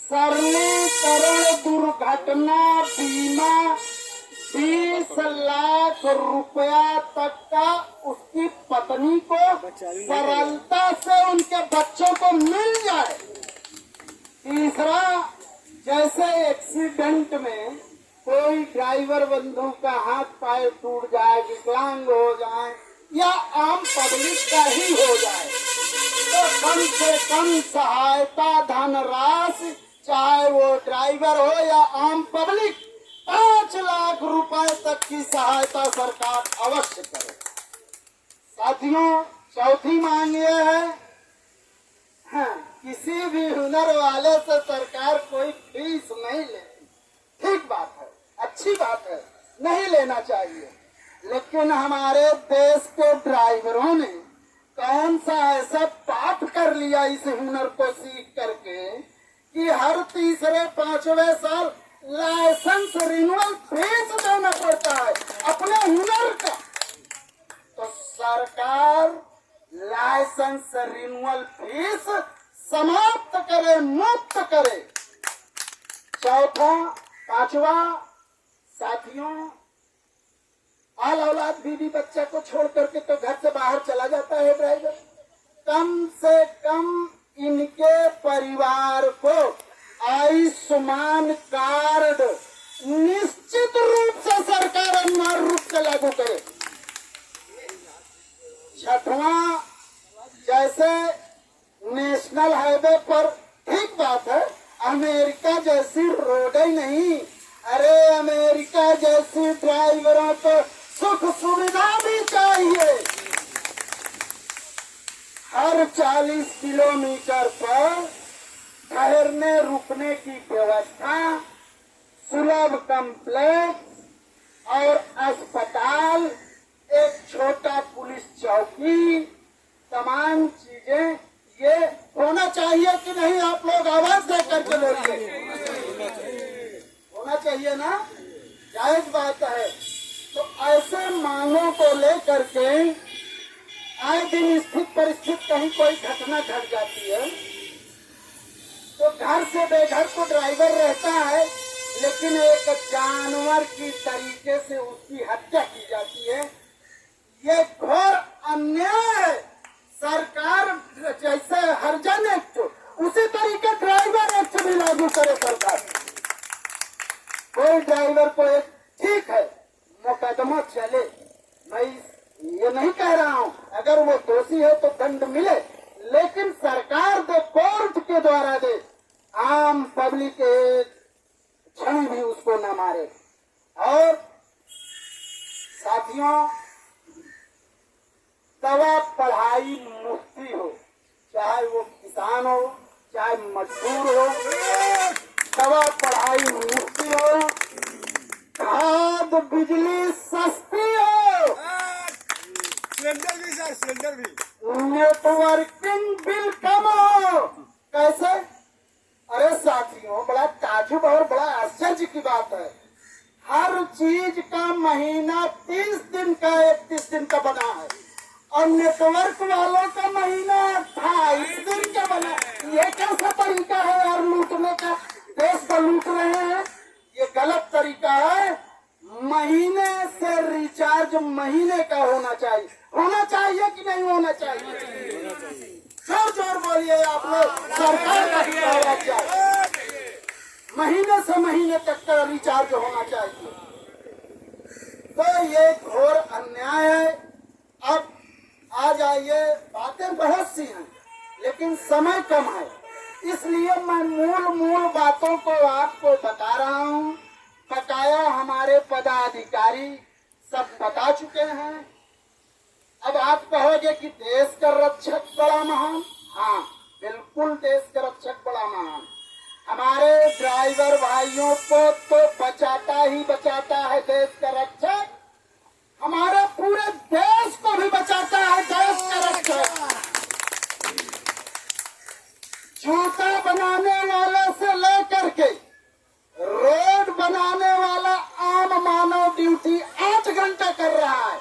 सरलीकरण दुर्घटना बीमा 20 लाख रुपया तक का उसकी पत्नी को सरलता से उनके बच्चों को मिल जाए। तीसरा, जैसे एक्सीडेंट में कोई ड्राइवर बंधु का हाथ पैर टूट जाए, विकलांग हो जाए या आम पब्लिक का ही हो जाए, तो कम से कम सहायता धनराशि, चाहे वो ड्राइवर हो या आम पब्लिक, 5 लाख रुपए तक की सहायता सरकार अवश्य करे। साथियों, चौथी मांग ये है, किसी भी हुनर वाले से सरकार कोई फीस नहीं लेती। ठीक बात है, अच्छी बात है, नहीं लेना चाहिए। लेकिन हमारे देश के ड्राइवरों ने कौन सा ऐसा पाप कर लिया इस हुनर को सीख करके कि हर तीसरे 5वें साल लाइसेंस रिन्यूअल फीस देना पड़ता है अपने हुनर का। तो सरकार लाइसेंस रिन्यूअल फीस समाप्त करे, मुक्त करे। चौथा, पांचवा, साथियों, आल औलाद बीवी बच्चा को छोड़ करके तो घर से बाहर चला जाता है ड्राइवर। कम से कम इनके परिवार को आयुष्मान कार्ड निश्चित रूप से सरकार अनिवार्य रूप से लागू करे। छठवां, जैसे नेशनल हाईवे पर, ठीक बात है, अमेरिका जैसी रोड ही नहीं, अरे अमेरिका जैसी ड्राइवरों को सुख सुविधा भी चाहिए। हर 40 किलोमीटर पर ठहरने रुकने की व्यवस्था, सुलभ कॉम्प्लेक्स और अस्पताल, एक छोटा पुलिस चौकी, तमाम चीजें ये होना चाहिए कि नहीं? आप लोग आवाज दे करके बोलिए। होना चाहिए ना, जायज बात है। तो ऐसे मांगों को लेकर के आए दिन स्थित परिस्थिति कहीं कोई घटना घट जाती है तो घर से बेघर तो ड्राइवर रहता है, लेकिन एक जानवर की तरीके से उसकी हत्या की जाती है। ये घोर अन्याय है। सरकार जैसे हरिजन एक्ट, उसी तरीके ड्राइवर एक्ट भी लागू करे सरकार। कोई ड्राइवर को एक, ठीक है, मुकदमा चले, मैं ये नहीं कह रहा हूँ, अगर वो दोषी है तो दंड मिले, लेकिन सरकार दे, कोर्ट के द्वारा दे, आम पब्लिक क्षण भी उसको न मारे। और साथियों, दवा पढ़ाई मुफ्ती हो, चाहे वो किसान हो चाहे मजदूर हो, दवा पढ़ाई मुफ्ती हो, खाद बिजली सस्ती हो, सिलेंडर भी सर, सिलेंडर भी, नेटवर्किंग बिल कम हो। कैसे? अरे साथियों, बड़ा ताजुब और बड़ा आश्चर्य की बात है। हर चीज का महीना 30 दिन का 31 दिन का बना है और नेटवर्क वालों का महीना 28 दिन का बना। ये कैसा तरीका है यार लूटने का? देश को लूट रहे हैं, ये गलत तरीका है। महीने से रिचार्ज महीने का होना चाहिए। होना चाहिए कि नहीं होना चाहिए? जोर जोर बोलिए आप लोग, सरकार का होना चाहिए, महीने से महीने तक का रिचार्ज होना चाहिए। तो ये घोर अन्याय है। अब आ जाइए, बातें बहुत सी हैं लेकिन समय कम है, इसलिए मैं मूल बातों को आपको बता रहा हूँ। बकाया हमारे पदाधिकारी सब बता चुके हैं। अब आप कहोगे कि देश का रक्षक बड़ा महान, हाँ बिल्कुल देश का रक्षक बड़ा महान। हमारे ड्राइवर भाइयों को तो बचाता ही बचाता है देश का रक्षक, हमारे पूरे देश को भी बचाता है देश का रक्षक। जूता बनाने वाले से लेकर के रोड बनाने वाला आम मानव ड्यूटी 8 घंटा कर रहा है।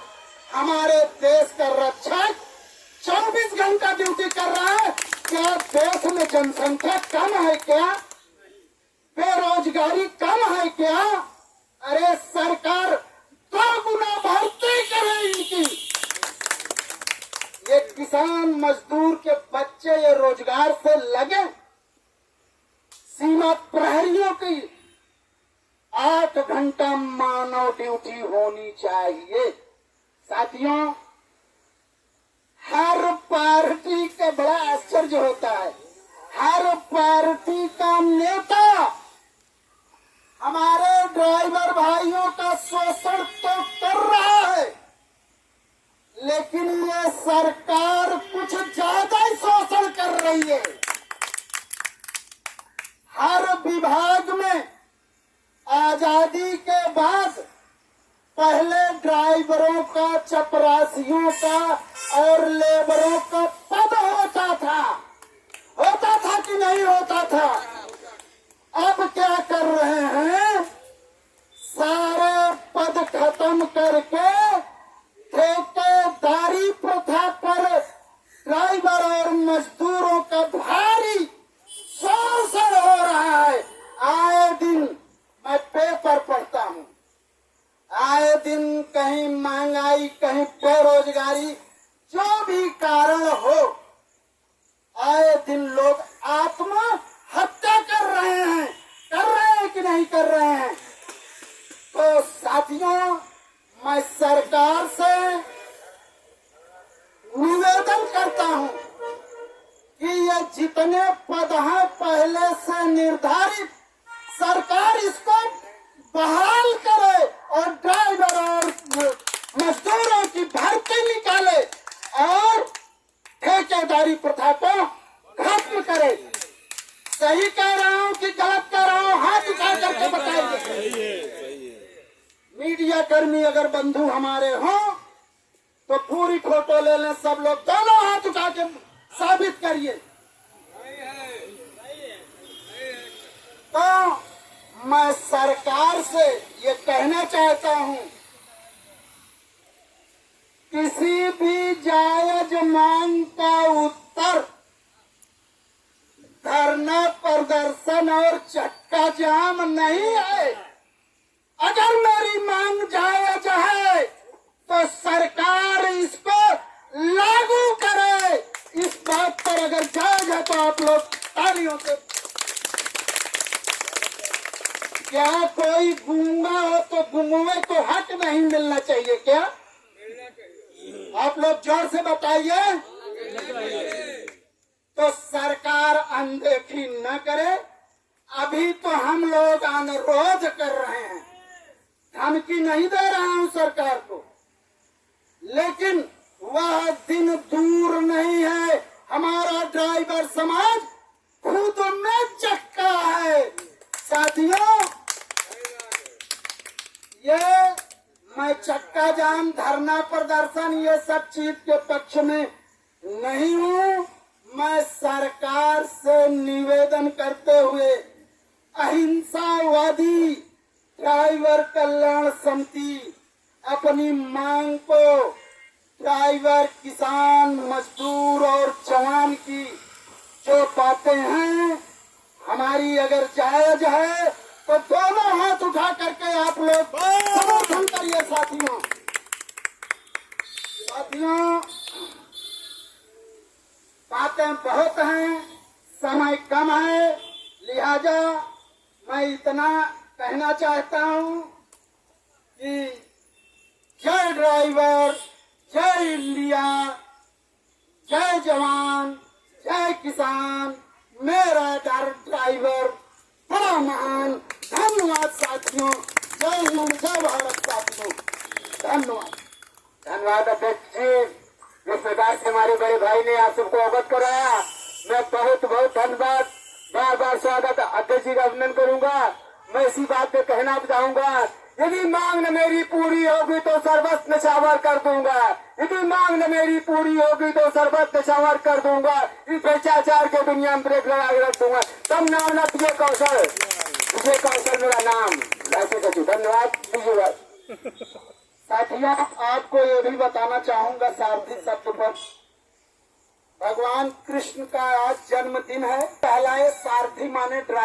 हमारे देश का रक्षक 24 घंटा ड्यूटी कर रहा है। क्या देश में जनसंख्या कम है क्या? बेरोजगारी कम है क्या? अरे सरकार 2 गुना भर्ती करे इनकी। ये किसान मजदूर के बच्चे ये रोजगार से लगे। सीमा प्रहरियों की 8 घंटा मानव ड्यूटी होनी चाहिए। साथियों, हर पार्टी का बड़ा आश्चर्य होता है। हर पार्टी का नेता हमारे ड्राइवर भाइयों का शोषण तो कर रहा है, लेकिन ये सरकार कुछ ज्यादा ही शोषण कर रही है। हर विभाग में आजादी के बाद पहले ड्राइवरों का, चपरासियों का और लेबरों का पद होता था कि नहीं होता था? अब क्या कर रहे हैं? सारे पद खत्म करके ठेकेदारी प्रथा पर ड्राइवर और मजदूरों का भारी शोषण हो रहा है। आए दिन मैं पेपर पढ़ता हूँ, आए दिन कहीं महंगाई, कहीं बेरोजगारी, जो भी कारण हो, आए दिन लोग आत्महत्या कर रहे हैं कि नहीं कर रहे हैं? तो साथियों, मैं सरकार से निवेदन करता हूं कि ये जितने पद हैं पहले से निर्धारित, सरकार इसको बहाल करे और ड्राइवर और मजदूरों की भर्ती निकाले और ठेकेदारी प्रथा को खत्म करे। सही कह रहा हूं कि गलत कह रहा हूं? हाथ उठा करके बताइए। मीडिया कर्मी अगर बंधु हमारे हों तो पूरी फोटो ले लें सब लोग, दोनों हाथ उठा के साबित करिए। तो मैं सरकार से ये कहना चाहता हूं, किसी भी जायज मांग का उत्तर धरना, प्रदर्शन और चक्का जाम नहीं है। अगर मेरी मांग जायज है तो सरकार इसको लागू करे। इस बात पर अगर जायज है तो आप लोग तालियों से। क्या कोई गूंगा हो तो गूंगे को हक नहीं मिलना चाहिए क्या? आप लोग जोर से बताइए। तो सरकार अनदेखी न करे। अभी तो हम लोग अनुरोध कर रहे हैं, धमकी नहीं दे रहा हूं सरकार को, लेकिन वह दिन दूर नहीं है हमारा ड्राइवर समाज खुद में चक्का है। साथियों, ये मैं चक्का जाम, धरना प्रदर्शन ये सब चीज के पक्ष में नहीं हूं। मैं सरकार से निवेदन करते हुए अहिंसावादी ड्राइवर कल्याण समिति अपनी मांग को ड्राइवर, किसान, मजदूर और जवान की जो बातें हैं हमारी अगर जायज है तो दोनों हाथ उठा करके आप लोग समर्थन करिए। साथियों, बातें बहुत हैं, समय कम है, लिहाजा मैं इतना कहना चाहता हूं कि जय ड्राइवर, जय इंडिया, जय जवान, जय किसान, मेरा ड्राइवर बड़ा महान। धन्यवाद साथियों। जय हिंद, जय भारत साथियों। धन्यवाद। धन्यवाद अध्यक्ष जी। जिस प्रकार से हमारे बड़े भाई ने आप सबको अवगत कराया, मैं बहुत बहुत धन्यवाद, बार बार स्वागत अध्यक्ष जी का अभिनंदन करूंगा। मैं इसी बात पे कहना चाहूंगा, यदि मांग न मेरी पूरी होगी तो सर्वस्व नछावर कर दूंगा। यदि मांग न मेरी पूरी होगी तो सर्वस्व नछावर कर दूंगा। इस भ्रष्टाचार के दुनिया में ब्रेक लगा के रख दूंगा। तब नाम न तुझे कौशल, तुझे कौशल मेरा नाम। धन्यवाद। साथियों, आपको ये भी बताना चाहूंगा सारथी शब्द पर, भगवान कृष्ण का आज जन्मदिन है। पहला ये सारथी माने ड्राइवर।